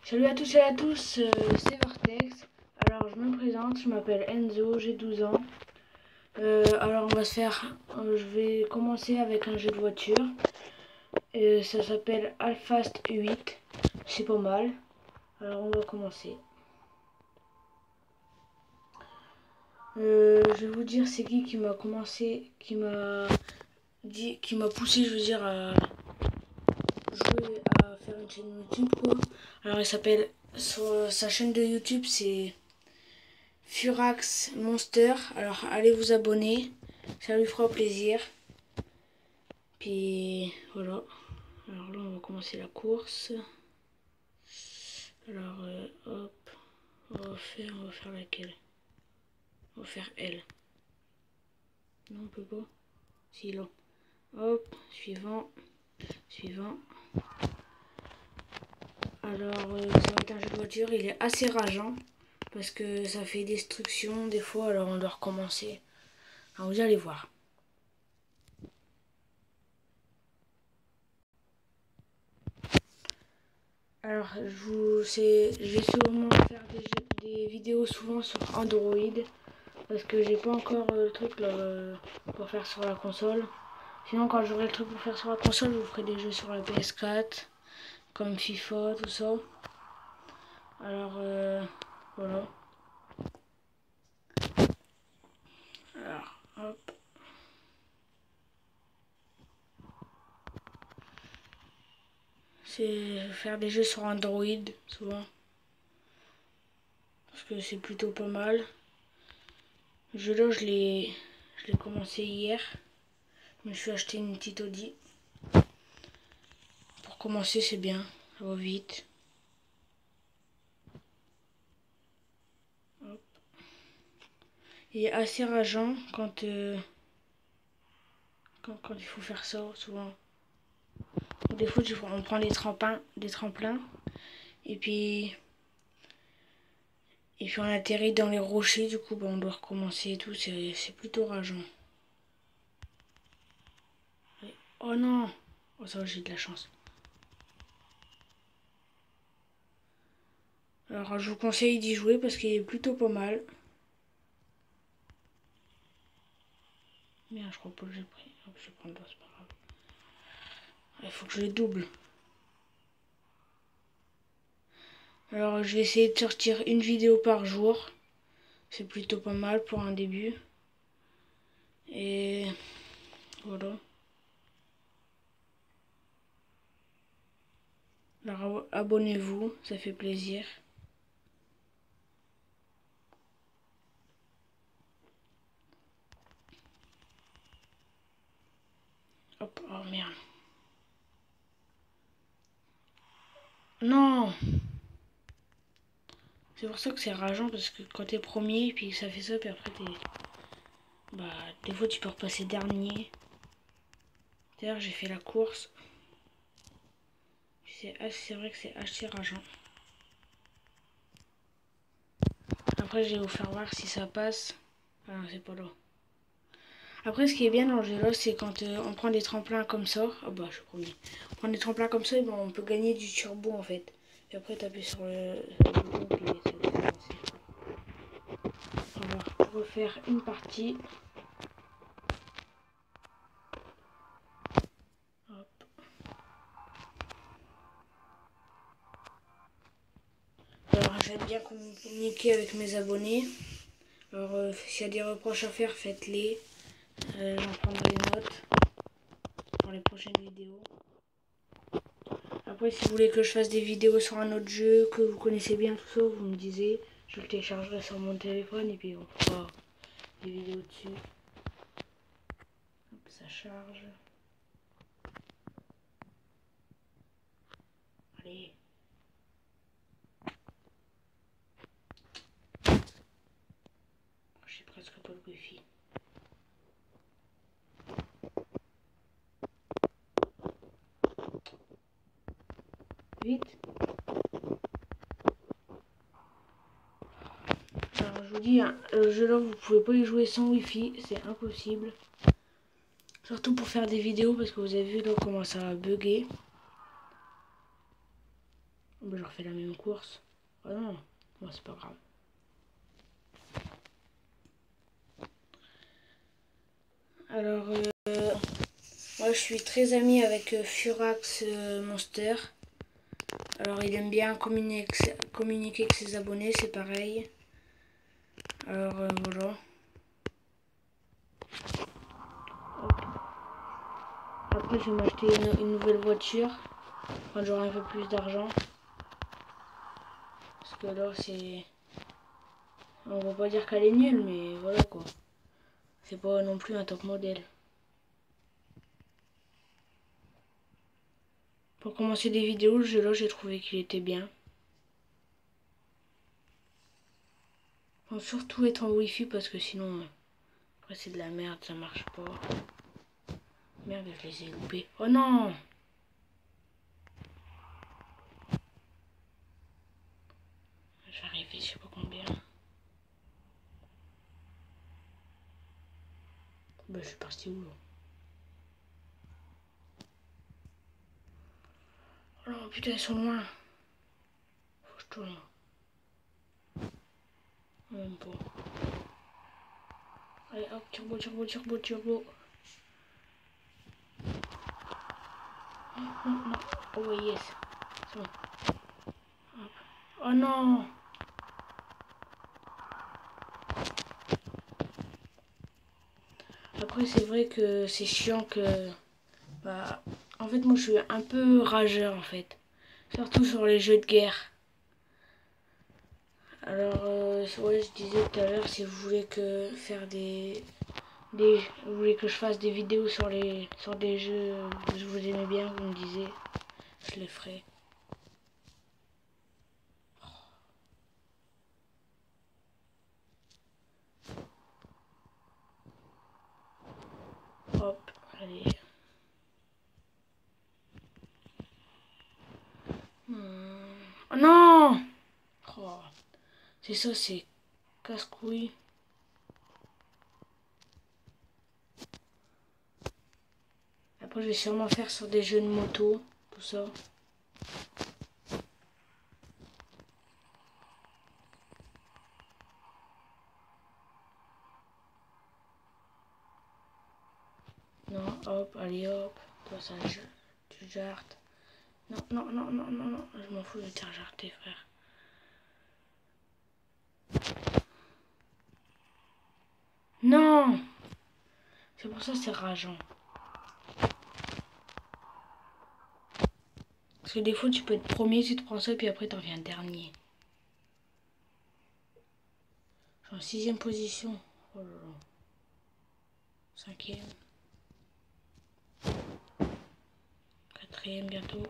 Salut à tous et à tous, c'est Vortex. Alors je me présente, je m'appelle Enzo, j'ai 12 ans. Alors je vais commencer avec un jeu de voiture. Ça s'appelle Alfast 8. C'est pas mal. Alors on va commencer. Je vais vous dire c'est qui m'a commencé, qui m'a poussé, je veux dire, à jouer, à faire une chaîne YouTube quoi. Alors il s'appelle, sur sa chaîne de YouTube c'est Furax Monster. Alors allez vous abonner, ça lui fera plaisir. Puis voilà. Alors là on va commencer la course. Alors hop, on va faire laquelle? On va faire L. Non on peut pas. Si là. Hop, suivant. Alors ça va être un jeu de voiture, il est assez rageant parce que ça fait destruction des fois, alors on doit recommencer. Alors vous allez voir. Alors je vais sûrement faire des vidéos souvent sur Android parce que j'ai pas encore le truc là, pour faire sur la console. Sinon quand j'aurai le truc pour faire sur la console, je vous ferai des jeux sur la PS4 comme FIFA, tout ça. Alors voilà. Alors hop. C'est faire des jeux sur Android souvent parce que c'est plutôt pas mal. Le jeu là je l'ai commencé hier. Je me suis acheté une petite Audi. Pour commencer c'est bien, ça va vite. Hop. Il est assez rageant quand il faut faire ça souvent. Des fois on prend des tremplins et puis on atterrit dans les rochers, du coup on doit recommencer et tout, c'est plutôt rageant. Oh non, oh ça j'ai de la chance. Alors je vous conseille d'y jouer parce qu'il est plutôt pas mal. Merde, je crois pas que j'ai pris. Hop, je vais prendre là, c'est pas grave. Il faut que je les double. Alors je vais essayer de sortir une vidéo par jour. C'est plutôt pas mal pour un début. Et voilà. Alors abonnez-vous, ça fait plaisir. Hop, oh merde. Non! C'est pour ça que c'est rageant parce que quand t'es premier, puis ça fait ça, puis après t'es... Bah, des fois tu peux repasser dernier. D'ailleurs, j'ai fait la course. C'est vrai que c'est assez rageant. Après, je vais vous faire voir si ça passe. Ah non, c'est pas là. Après, ce qui est bien dans le jeu là, c'est quand on prend des tremplins comme ça. Ah bah, je suis premier. On prend des tremplins comme ça, et ben, on peut gagner du turbo en fait. Et après, t'appuies sur le bouton, puis ça te fait avancer. On va refaire une partie. Hop. Alors, j'aime bien communiquer avec mes abonnés. Alors, s'il y a des reproches à faire, faites-les. J'en prendrai des notes pour les prochaines vidéos. Après, si vous voulez que je fasse des vidéos sur un autre jeu que vous connaissez bien, tout ça, vous me disiez. Je le téléchargerai sur mon téléphone et puis on fera des vidéos dessus. Hop, ça charge. Allez. J'ai presque pas de wifi. Vite. Alors je vous dis, hein, le jeu là, vous pouvez pas y jouer sans wifi, c'est impossible. Surtout pour faire des vidéos parce que vous avez vu là comment ça a bugué. Bah, je refais la même course. Oh non, moi c'est pas grave. Alors, moi je suis très ami avec Furax Monster. Alors il aime bien communiquer avec ses abonnés, c'est pareil. Alors voilà. Hop. Après je vais m'acheter une nouvelle voiture quand j'aurai un peu plus d'argent. Parce que là c'est... On va pas dire qu'elle est nulle, mais voilà quoi. C'est pas non plus un top modèle. Pour commencer des vidéos, le jeu là j'ai trouvé qu'il était bien. Faut surtout être en wifi parce que sinon après c'est de la merde, ça marche pas. Merde, je les ai loupés. Oh non! J'arrive, je sais pas combien. Bah je suis parti où là? Oh non, putain, ils sont loin. Faut que je tourne. Même pas. Allez hop, turbo, turbo, turbo, turbo. Non, non, non. Oh yes. C'est bon. Hop. Oh non! Après c'est vrai que c'est chiant que... Bah, en fait moi je suis un peu rageur en fait. Surtout sur les jeux de guerre. Alors ouais, je disais tout à l'heure, si vous voulez que faire vous voulez que je fasse des vidéos sur des jeux que vous aimez bien, vous me disiez, je les ferai. Hop, allez. Oh non! Oh, c'est ça, c'est casse-couille. Après, je vais sûrement faire sur des jeux de moto, tout ça. Non, hop, allez hop. Toi, ça, tu jartes. Non, non, non, non, non, non. Je m'en fous de te faire jarter, frère. Non! C'est pour ça c'est rageant. Parce que des fois tu peux être premier, tu te prends ça, puis après t'en viens dernier. Je suis en 6ème position. Oh là là. 5ème. 4ème bientôt.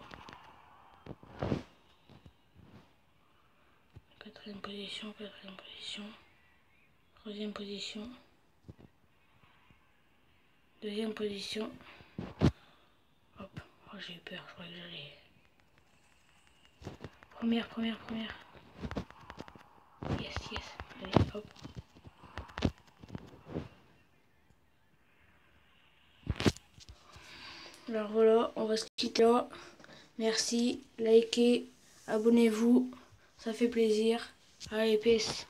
4ème position, 4ème position. 3ème position. 2ème position. Hop. Oh, j'ai eu peur, je croyais que j'allais. Première, première, première. Yes, yes. Allez, hop. Alors voilà, on va se quitter là. Merci, likez, abonnez-vous, ça fait plaisir. Allez, peace.